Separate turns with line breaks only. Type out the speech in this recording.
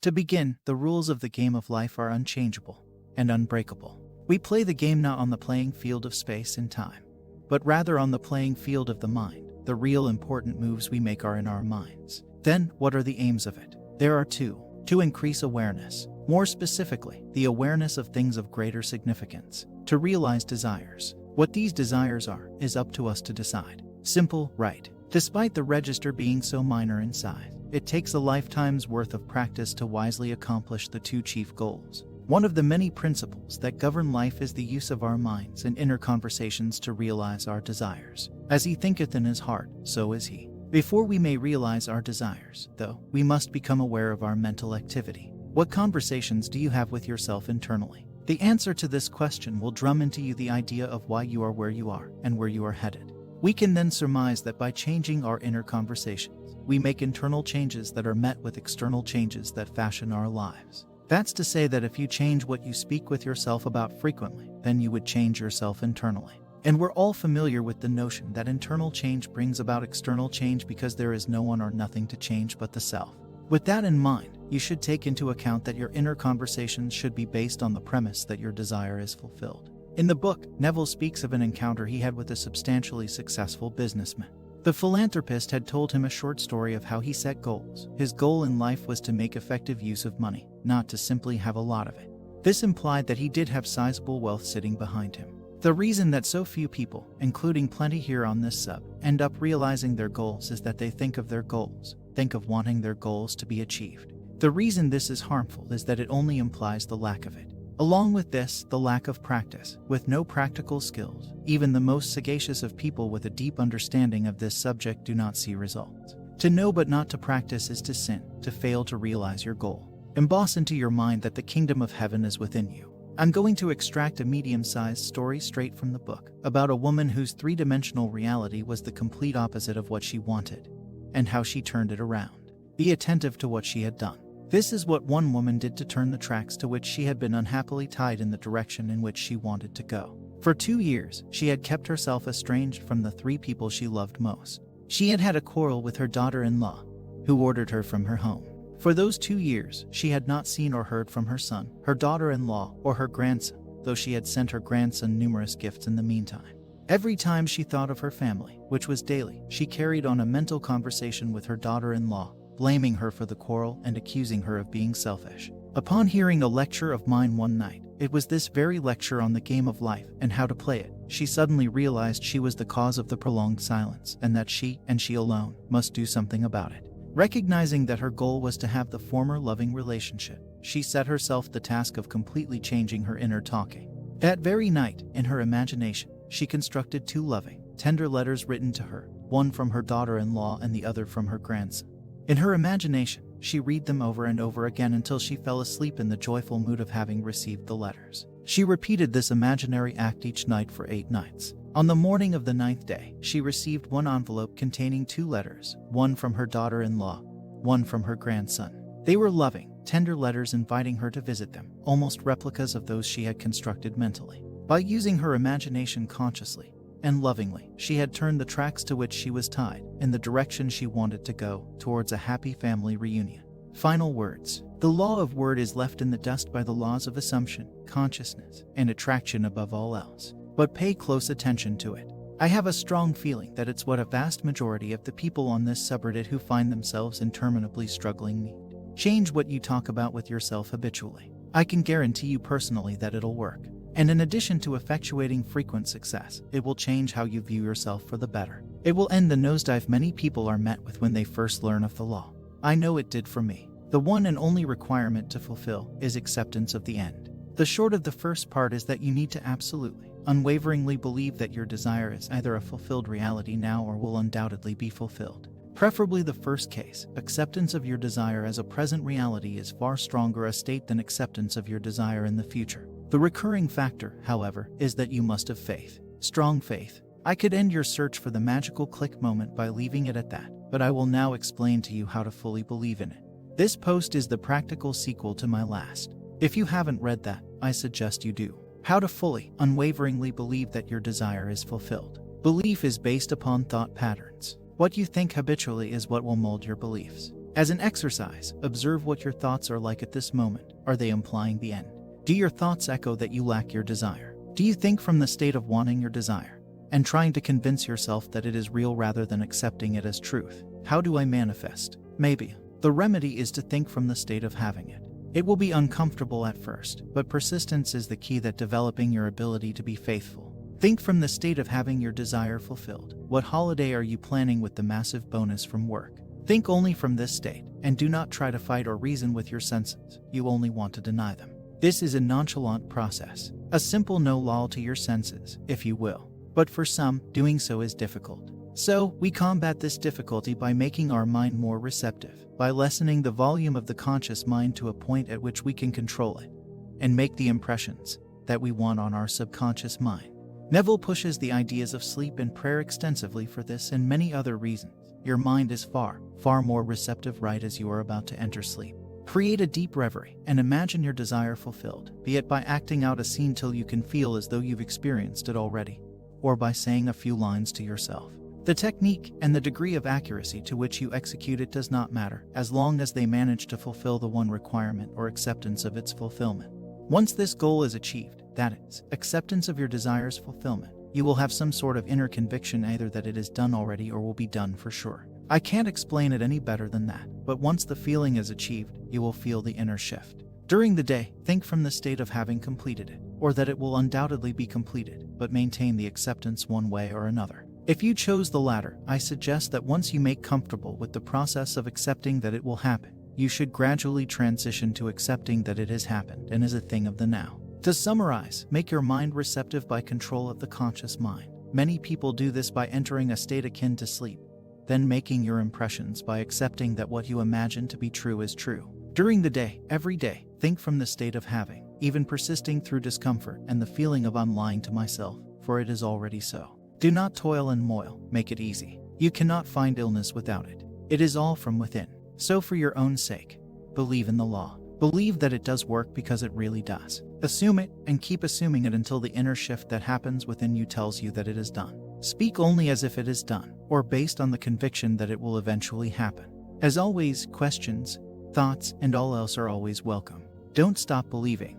To begin, the rules of the game of life are unchangeable and unbreakable. We play the game not on the playing field of space and time, but rather on the playing field of the mind. The real important moves we make are in our minds. Then, what are the aims of it? There are two. To increase awareness, more specifically, the awareness of things of greater significance. To realize desires. What these desires are is up to us to decide. Simple, right? Despite the register being so minor in size, it takes a lifetime's worth of practice to wisely accomplish the two chief goals. One of the many principles that govern life is the use of our minds and inner conversations to realize our desires. As he thinketh in his heart, so is he. Before we may realize our desires, though, we must become aware of our mental activity. What conversations do you have with yourself internally? The answer to this question will drum into you the idea of why you are where you are and where you are headed. We can then surmise that by changing our inner conversations, we make internal changes that are met with external changes that fashion our lives. That's to say that if you change what you speak with yourself about frequently, then you would change yourself internally. And we're all familiar with the notion that internal change brings about external change because there is no one or nothing to change but the self. With that in mind, you should take into account that your inner conversations should be based on the premise that your desire is fulfilled. In the book, Neville speaks of an encounter he had with a substantially successful businessman. The philanthropist had told him a short story of how he set goals. His goal in life was to make effective use of money, not to simply have a lot of it. This implied that he did have sizable wealth sitting behind him. The reason that so few people, including plenty here on this sub, end up realizing their goals is that they think of their goals, think of wanting their goals to be achieved. The reason this is harmful is that it only implies the lack of it. Along with this, the lack of practice. With no practical skills, even the most sagacious of people with a deep understanding of this subject do not see results. To know but not to practice is to sin, to fail to realize your goal. Emboss into your mind that the kingdom of heaven is within you. I'm going to extract a medium-sized story straight from the book about a woman whose three-dimensional reality was the complete opposite of what she wanted, and how she turned it around. Be attentive to what she had done. This is what one woman did to turn the tracks to which she had been unhappily tied in the direction in which she wanted to go. For 2 years, she had kept herself estranged from the three people she loved most. She had had a quarrel with her daughter-in-law, who ordered her from her home. For those 2 years, she had not seen or heard from her son, her daughter-in-law, or her grandson, though she had sent her grandson numerous gifts in the meantime. Every time she thought of her family, which was daily, she carried on a mental conversation with her daughter-in-law, blaming her for the quarrel and accusing her of being selfish. Upon hearing a lecture of mine one night, it was this very lecture on the game of life and how to play it, she suddenly realized she was the cause of the prolonged silence and that she, and she alone, must do something about it. Recognizing that her goal was to have the former loving relationship, she set herself the task of completely changing her inner talking. That very night, in her imagination, she constructed 2 loving, tender letters written to her, one from her daughter-in-law and the other from her grandson. In her imagination, she read them over and over again until she fell asleep in the joyful mood of having received the letters. She repeated this imaginary act each night for 8 nights. On the morning of the 9th day, she received one envelope containing 2 letters, one from her daughter-in-law, one from her grandson. They were loving, tender letters inviting her to visit them, almost replicas of those she had constructed mentally. By using her imagination consciously and lovingly, she had turned the tracks to which she was tied in the direction she wanted to go, towards a happy family reunion. Final words. The law of word is left in the dust by the laws of assumption, consciousness, and attraction above all else. But pay close attention to it. I have a strong feeling that it's what a vast majority of the people on this subreddit who find themselves interminably struggling need. Change what you talk about with yourself habitually. I can guarantee you personally that it'll work. And in addition to effectuating frequent success, it will change how you view yourself for the better. It will end the nosedive many people are met with when they first learn of the law. I know it did for me. The one and only requirement to fulfill is acceptance of the end. The short of the first part is that you need to absolutely, unwaveringly believe that your desire is either a fulfilled reality now or will undoubtedly be fulfilled. Preferably the first case. Acceptance of your desire as a present reality is far stronger a state than acceptance of your desire in the future. The recurring factor, however, is that you must have faith. Strong faith. I could end your search for the magical click moment by leaving it at that, but I will now explain to you how to fully believe in it. This post is the practical sequel to my last. If you haven't read that, I suggest you do. How to fully, unwaveringly believe that your desire is fulfilled. Belief is based upon thought patterns. What you think habitually is what will mold your beliefs. As an exercise, observe what your thoughts are like at this moment. Are they implying the end? Do your thoughts echo that you lack your desire? Do you think from the state of wanting your desire and trying to convince yourself that it is real rather than accepting it as truth? How do I manifest? Maybe. The remedy is to think from the state of having it. It will be uncomfortable at first, but persistence is the key that developing your ability to be faithful. Think from the state of having your desire fulfilled. What holiday are you planning with the massive bonus from work? Think only from this state, and do not try to fight or reason with your senses. You only want to deny them. This is a nonchalant process, a simple no lull to your senses, if you will. But for some, doing so is difficult. So, we combat this difficulty by making our mind more receptive, by lessening the volume of the conscious mind to a point at which we can control it, and make the impressions that we want on our subconscious mind. Neville pushes the ideas of sleep and prayer extensively for this and many other reasons. Your mind is far more receptive right as you are about to enter sleep. Create a deep reverie and imagine your desire fulfilled, be it by acting out a scene till you can feel as though you've experienced it already, or by saying a few lines to yourself. The technique and the degree of accuracy to which you execute it does not matter, as long as they manage to fulfill the one requirement or acceptance of its fulfillment. Once this goal is achieved, that is, acceptance of your desire's fulfillment, you will have some sort of inner conviction either that it is done already or will be done for sure. I can't explain it any better than that, but once the feeling is achieved, you will feel the inner shift. During the day, think from the state of having completed it, or that it will undoubtedly be completed, but maintain the acceptance one way or another. If you chose the latter, I suggest that once you make comfortable with the process of accepting that it will happen, you should gradually transition to accepting that it has happened and is a thing of the now. To summarize, make your mind receptive by control of the conscious mind. Many people do this by entering a state akin to sleep, then making your impressions by accepting that what you imagine to be true is true. During the day, every day, think from the state of having, even persisting through discomfort and the feeling of I'm lying to myself, for it is already so. Do not toil and moil, make it easy. You cannot find illness without it. It is all from within. So for your own sake, believe in the law. Believe that it does work because it really does. Assume it and keep assuming it until the inner shift that happens within you tells you that it is done. Speak only as if it is done, or based on the conviction that it will eventually happen. As always, questions, thoughts, and all else are always welcome. Don't stop believing.